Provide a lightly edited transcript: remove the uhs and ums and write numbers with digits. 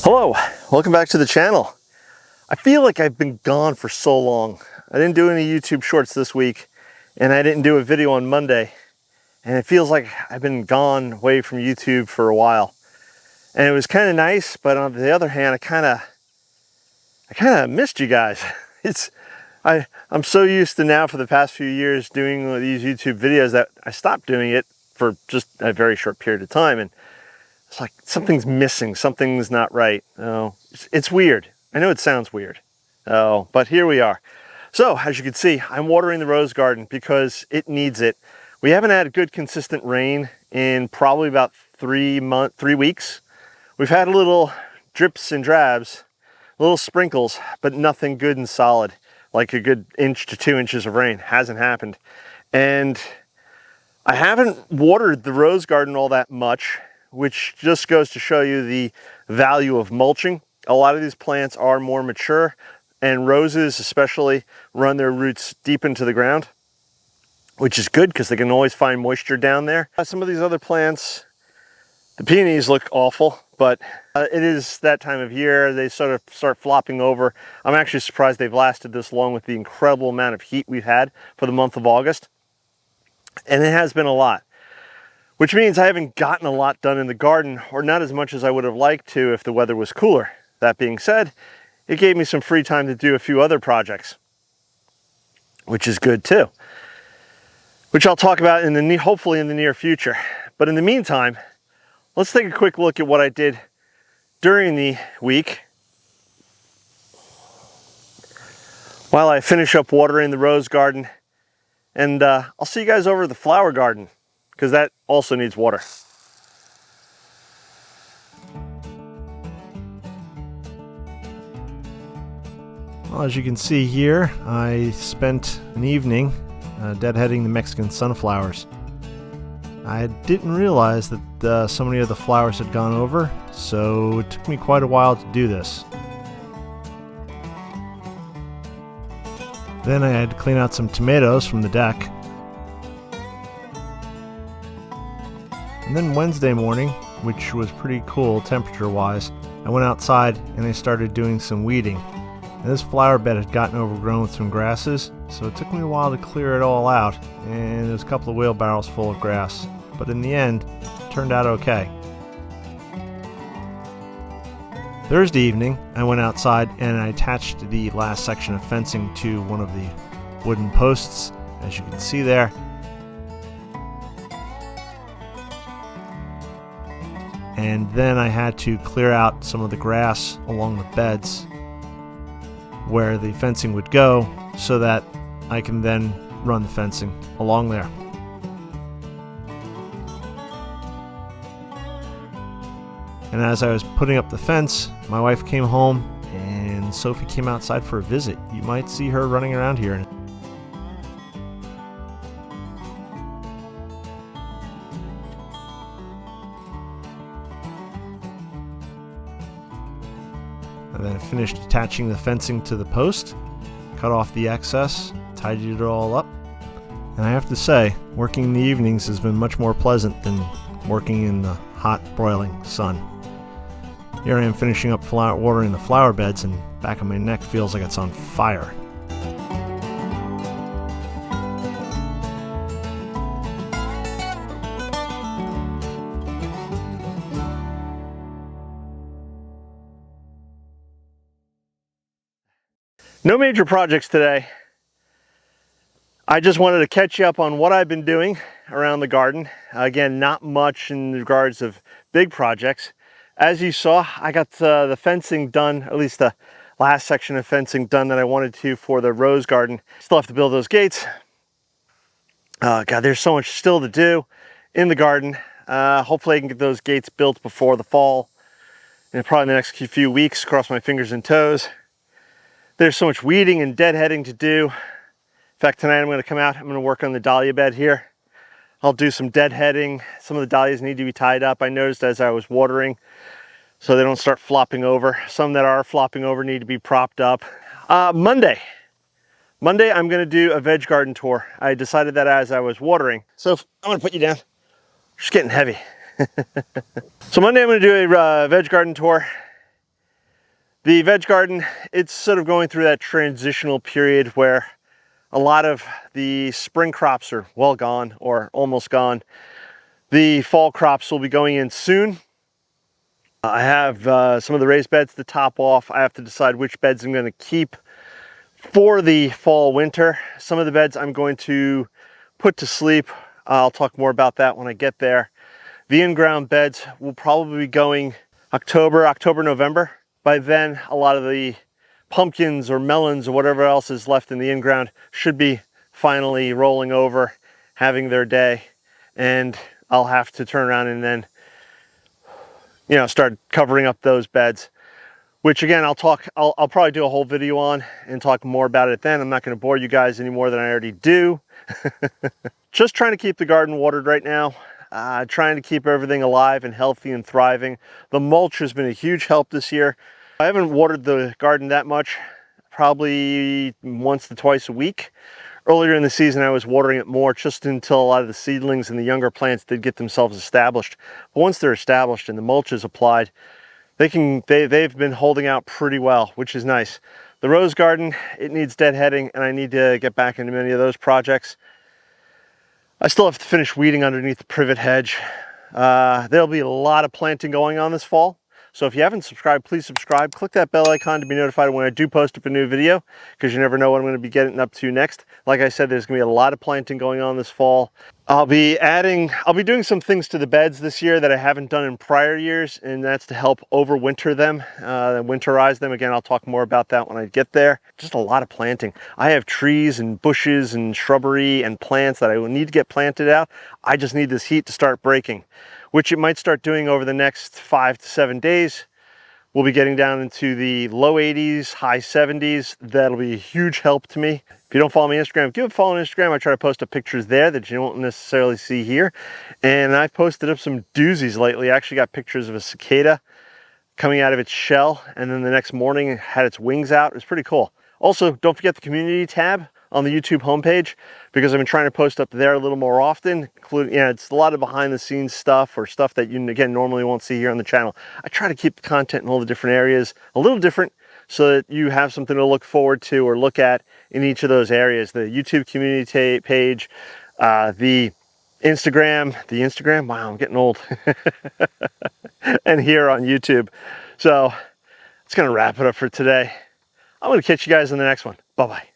Hello, welcome back to the channel. I feel like I've been gone for so long. I didn't do any YouTube shorts this week, and I didn't do a video on Monday, and it feels like I've been gone away from YouTube for a while. And it was kind of nice, but on the other hand, I kind of missed you guys. I'm so used to now for the past few years doing these YouTube videos that I stopped doing it for just a very short period of time, and it's like something's missing, something's not right. Oh, it's weird. I know it sounds weird. Oh, but here we are. So as you can see, I'm watering the rose garden because it needs it. We haven't had good consistent rain in probably about 3 weeks. We've had a little drips and drabs, little sprinkles, but nothing good and solid, like a good 1 to 2 inches of rain. Hasn't happened. And I haven't watered the rose garden all that much, which just goes to show you the value of mulching. A lot of these plants are more mature, and roses especially run their roots deep into the ground, which is good because they can always find moisture down there. Some of these other plants, the peonies look awful, but it is that time of year. They sort of start flopping over. I'm actually surprised they've lasted this long with the incredible amount of heat we've had for the month of August. And it has been a lot. Which means I haven't gotten a lot done in the garden, or not as much as I would have liked to if the weather was cooler. That being said, it gave me some free time to do a few other projects, which is good too, which I'll talk about hopefully in the near future. But in the meantime, let's take a quick look at what I did during the week while I finish up watering the rose garden, and I'll see you guys over at the flower garden, because that also needs water. Well, as you can see here, I spent an evening deadheading the Mexican sunflowers. I didn't realize that so many of the flowers had gone over, so it took me quite a while to do this. Then I had to clean out some tomatoes from the deck. And then Wednesday morning, which was pretty cool temperature-wise, I went outside and I started doing some weeding. And this flower bed had gotten overgrown with some grasses, so it took me a while to clear it all out, and there was a couple of wheelbarrows full of grass. But in the end, it turned out okay. Thursday evening, I went outside and I attached the last section of fencing to one of the wooden posts, as you can see there. And then I had to clear out some of the grass along the beds where the fencing would go, so that I can then run the fencing along there. And as I was putting up the fence, my wife came home and Sophie came outside for a visit. You might see her running around here. And then I finished attaching the fencing to the post, cut off the excess, tidied it all up. And I have to say, working in the evenings has been much more pleasant than working in the hot, broiling sun. Here I am finishing up watering the flower beds, and back of my neck feels like it's on fire. No major projects today. I just wanted to catch you up on what I've been doing around the garden. Again, not much in regards of big projects. As you saw, I got the fencing done, at least the last section of fencing done that I wanted to for the rose garden. Still have to build those gates. God, there's so much still to do in the garden. Hopefully I can get those gates built before the fall. And probably in the next few weeks, cross my fingers and toes. There's so much weeding and deadheading to do. In fact, tonight I'm going to come out, I'm going to work on the dahlia bed here. I'll do some deadheading. Some of the dahlias need to be tied up, I noticed as I was watering, so they don't start flopping over. Some that are flopping over need to be propped up. Monday I'm going to do a veg garden tour. I decided that as I was watering. So I'm going to put you down. Just getting heavy. So Monday I'm going to do a veg garden tour. The veg garden, it's sort of going through that transitional period where a lot of the spring crops are well gone or almost gone. The fall crops will be going in soon. I have some of the raised beds to top off. I have to decide which beds I'm going to keep for the fall winter. Some of the beds I'm going to put to sleep. I'll talk more about that when I get there. The in-ground beds will probably be going October, November. By then, a lot of the pumpkins or melons or whatever else is left in the in-ground should be finally rolling over, having their day, and I'll have to turn around and then, you know, start covering up those beds, which again, I'll probably do a whole video on and talk more about it then. I'm not going to bore you guys any more than I already do. Just trying to keep the garden watered right now. Trying to keep everything alive and healthy and thriving. The mulch has been a huge help this year. I haven't watered the garden that much, probably once to twice a week. Earlier in the season, I was watering it more just until a lot of the seedlings and the younger plants did get themselves established. But once they're established and the mulch is applied, they've been holding out pretty well, which is nice. The rose garden, it needs deadheading, and I need to get back into many of those projects. I still have to finish weeding underneath the privet hedge. There'll be a lot of planting going on this fall. So if you haven't subscribed, please subscribe. Click that bell icon to be notified when I do post up a new video, because you never know what I'm going to be getting up to next. Like I said, there's going to be a lot of planting going on this fall. I'll be doing some things to the beds this year that I haven't done in prior years, and that's to help overwinter them, winterize them. Again, I'll talk more about that when I get there. Just a lot of planting. I have trees and bushes and shrubbery and plants that I will need to get planted out. I just need this heat to start breaking, which it might start doing over the next 5 to 7 days. We'll be getting down into the low 80s, high 70s. That'll be a huge help to me. If you don't follow me on Instagram, give a follow on Instagram. I try to post up pictures there that you won't necessarily see here. And I've posted up some doozies lately. I actually got pictures of a cicada coming out of its shell, and then the next morning it had its wings out. It was pretty cool. Also, don't forget the community tab on the YouTube homepage, because I've been trying to post up there a little more often, including, it's a lot of behind the scenes stuff or stuff that you, again, normally won't see here on the channel. I try to keep the content in all the different areas a little different so that you have something to look forward to or look at in each of those areas. The YouTube community page, the Instagram, wow, I'm getting old, and here on YouTube. So it's gonna wrap it up for today. I'm gonna catch you guys in the next one. Bye-bye.